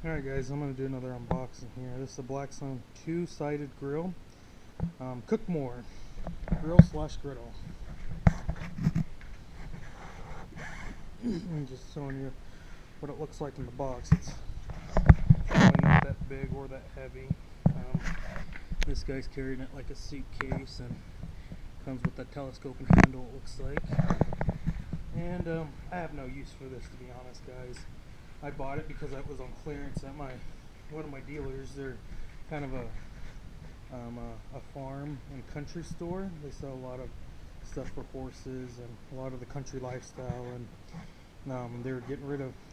Alright guys, I'm going to do another unboxing here. This is a Blackstone two-sided grill. Cook more. Grill slash griddle. I'm just showing you what it looks like in the box. It's probably not that big or that heavy. This guy's carrying it like a suitcase and comes with that telescoping handle, it looks like. And I have no use for this, to be honest, guys. I bought it because it was on clearance at one of my dealers. They're kind of a farm and country store. They sell a lot of stuff for horses and a lot of the country lifestyle, and they were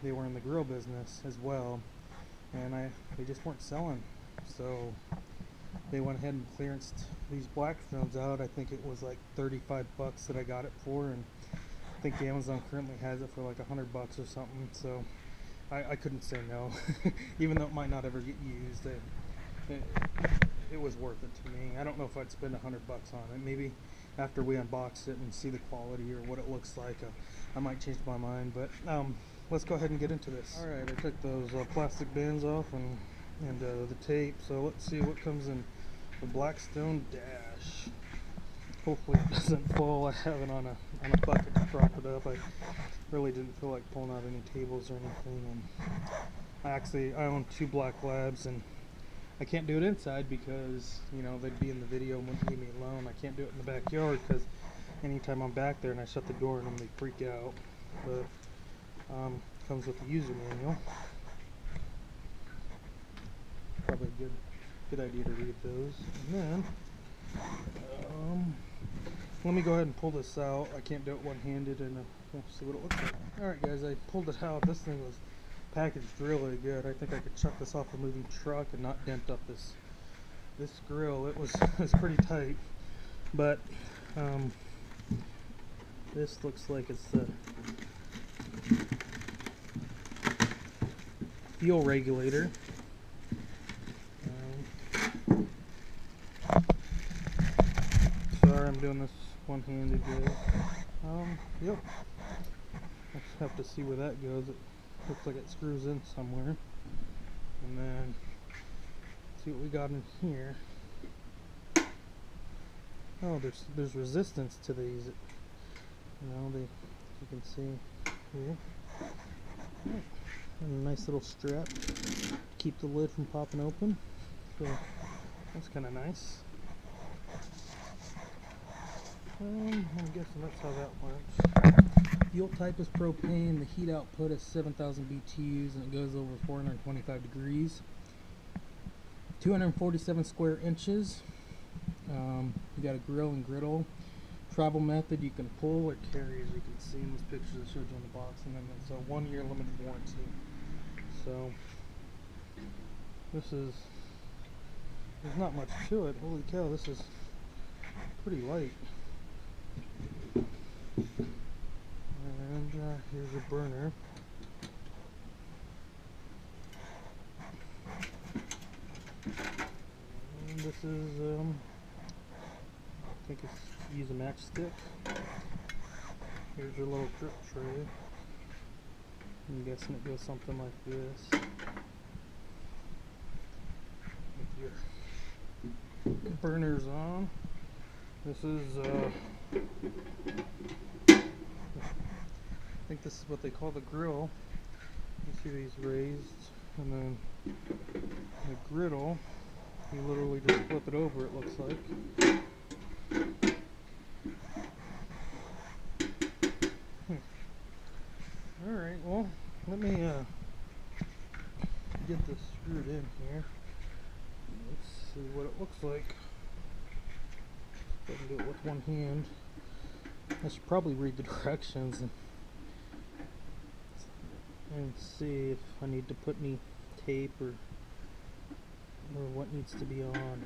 they were in the grill business as well, and they just weren't selling, so they went ahead and clearanced these Blackstones out. I think it was like 35 bucks that I got it for, and I think Amazon currently has it for like 100 bucks or something, so I couldn't say no. Even though it might not ever get used, it was worth it to me. I don't know if I'd spend 100 bucks on it. Maybe after we unbox it and see the quality or what it looks like, I might change my mind, but let's go ahead and get into this. Alright, I took those plastic bands off and the tape, so let's see what comes in the Blackstone Dash. Hopefully it doesn't fall. I have it on a bucket to prop it up. I really didn't feel like pulling out any tables or anything, and I own two black labs, and I can't do it inside because, you know, they'd be in the video and wouldn't leave me alone. I can't do it in the backyard because anytime I'm back there and I shut the door on them, they freak out. But comes with the user manual. Probably a good idea to read those. And then let me go ahead and pull this out. I can't do it one-handed, and we'll see what it looks like. Alright guys, I pulled it out. This thing was packaged really good. I think I could chuck this off a moving truck and not dent up this grill. It was pretty tight, but this looks like it's the fuel regulator. Sorry, I'm doing this one-handed, guys. Yep. I just have to see where that goes. It looks like it screws in somewhere. And then see what we got in here. Oh, there's resistance to these. You know, you can see here. And a nice little strap to keep the lid from popping open. So that's kind of nice. I'm guessing that's how that works. Fuel type is propane. The heat output is 7,000 BTUs, and it goes over 425 degrees. 247 square inches. You got a grill and griddle. Travel method, you can pull or carry, as you can see in those pictures I showed you in the box, and then it's a 1-year limited warranty. So there's not much to it. Holy cow, this is pretty light. And here's a burner. And this is, I think it's use a matchstick. Here's your little drip tray. I'm guessing it goes something like this. With your burners on. This is, I think this is what they call the grill. You see these raised, and then the griddle, you literally just flip it over, it looks like. Alright, well, let me get this screwed in here. Let's see what it looks like. I can do it with one hand. I should probably read the directions and see if I need to put any tape or what needs to be on.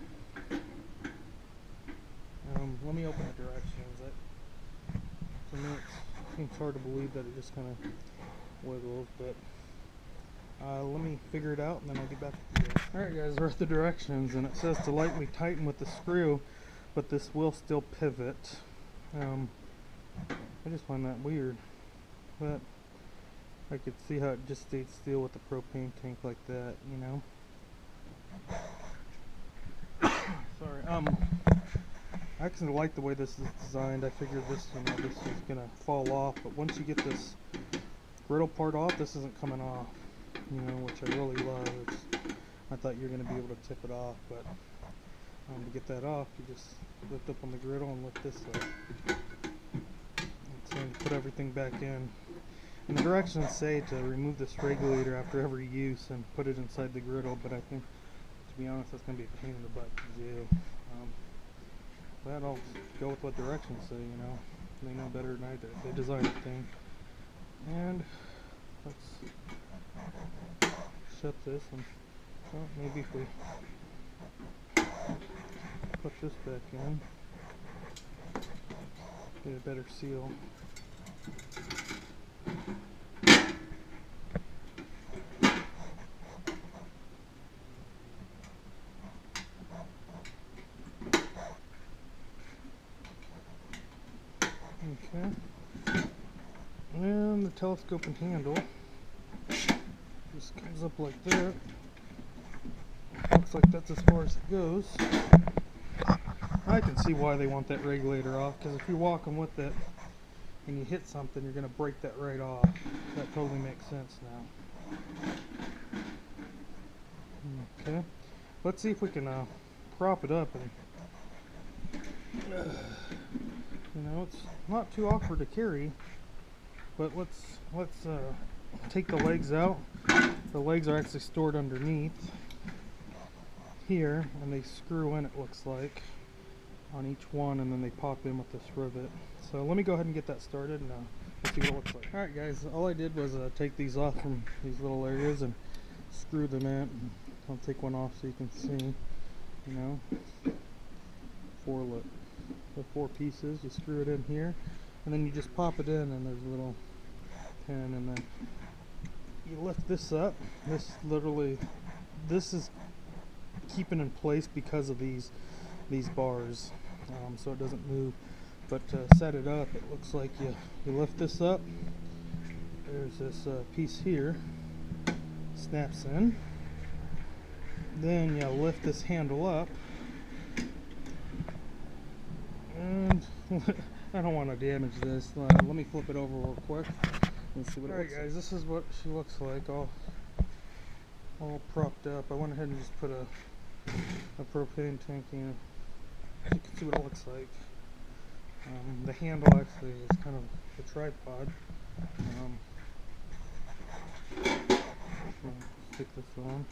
Let me open the directions. For me, it seems hard to believe that it just kind of wiggles, but let me figure it out and then I'll get back to you. Alright guys, we're at the directions, and it says to lightly tighten with the screw, but this will still pivot. I just find that weird, but I could see how it just stayed still with the propane tank like that, you know. Sorry. I actually like the way this is designed. I figured this, this is gonna fall off, but once you get this griddle part off, this isn't coming off, you know, which I really love. I thought you were gonna be able to tip it off, but to get that off, you just lift up on the griddle and lift this up. And so you put everything back in. And the directions say to remove this regulator after every use and put it inside the griddle, but I think, to be honest, that's going to be a pain in the butt to do. But I'll go with what directions say, you know. They know better than I do. They designed the thing. And let's shut this, and well, maybe if we put this back in, get a better seal. Okay, and the telescoping handle just comes up like that. Looks like that's as far as it goes. I can see why they want that regulator off, because if you're walking with it and you hit something, you're going to break that right off. That totally makes sense now. Okay, let's see if we can prop it up, and you know, it's not too awkward to carry, but let's take the legs out. The legs are actually stored underneath here, and they screw in, it looks like, on each one, and then they pop in with this rivet. So let me go ahead and get that started, and we'll see what it looks like. Alright guys, all I did was take these off from these little areas and screw them in. I'll take one off so you can see, you know, the four pieces. You screw it in here, and then you just pop it in, and there's a little pin, and then you lift this up. This is keeping in place because of these bars, so it doesn't move. But to set it up, it looks like you lift this up. There's this piece here, snaps in. Then you lift this handle up, and I don't want to damage this. Let me flip it over real quick and see what it looks like. Alright guys, this is what she looks like, all propped up. I went ahead and just put a propane tank in. You can see what it looks like. The handle actually is kind of the tripod. Stick this on.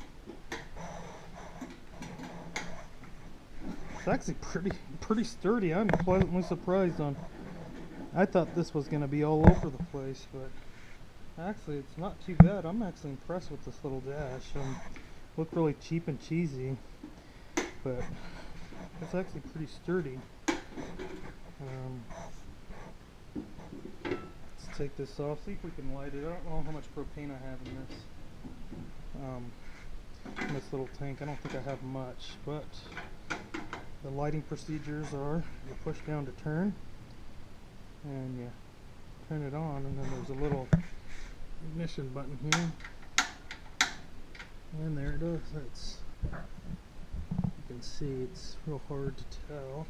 It's actually pretty sturdy. I'm pleasantly surprised on. I thought this was going to be all over the place, but actually it's not too bad. I'm actually impressed with this little dash. Looked really cheap and cheesy, but it's actually pretty sturdy. Let's take this off, see if we can light it. I don't know how much propane I have in this little tank. I don't think I have much, but the lighting procedures are you push down to turn, and you turn it on, and then there's a little ignition button here, and there it is. It's, you can see it's real hard to tell.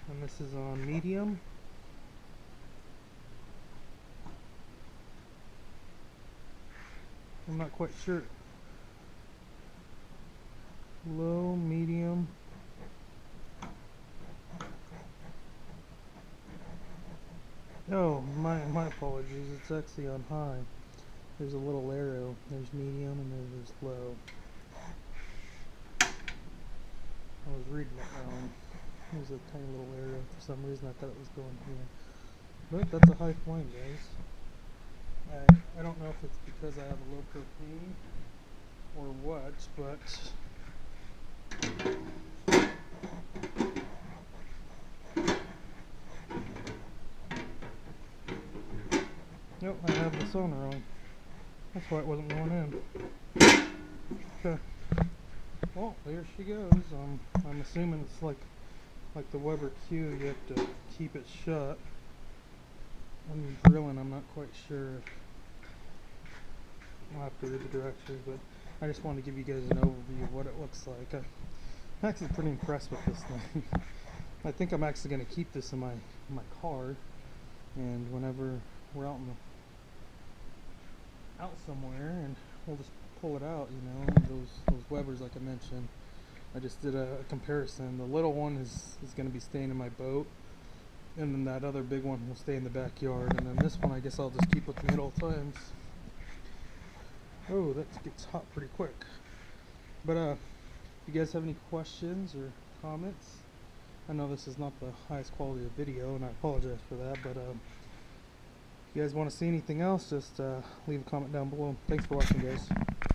And this is on medium. I'm not quite sure. Low, medium. Oh, my apologies. It's actually on high. There's a little arrow. There's medium and then there's low. I was reading it wrong. There's a tiny little arrow. For some reason I thought it was going here. But that's a high flame, guys. I don't know if it's because I have a low propane or what, but nope, I have the sonar on. That's why it wasn't going in. Okay. Well, there she goes. I'm assuming it's like the Weber Q. You have to keep it shut. I'm grilling, I'm not quite sure. I'll have to read the directions, but I just wanted to give you guys an overview of what it looks like. I'm actually pretty impressed with this thing. I think I'm actually going to keep this in my car, and whenever we're out somewhere, and we'll just pull it out. You know, those Webers, like I mentioned. I just did a comparison. The little one is going to be staying in my boat, and then that other big one will stay in the backyard, and then this one I guess I'll just keep with me at all times. Oh, that gets hot pretty quick. But if you guys have any questions or comments, I know this is not the highest quality of video, and I apologize for that, but if you guys want to see anything else, just leave a comment down below. Thanks for watching, guys.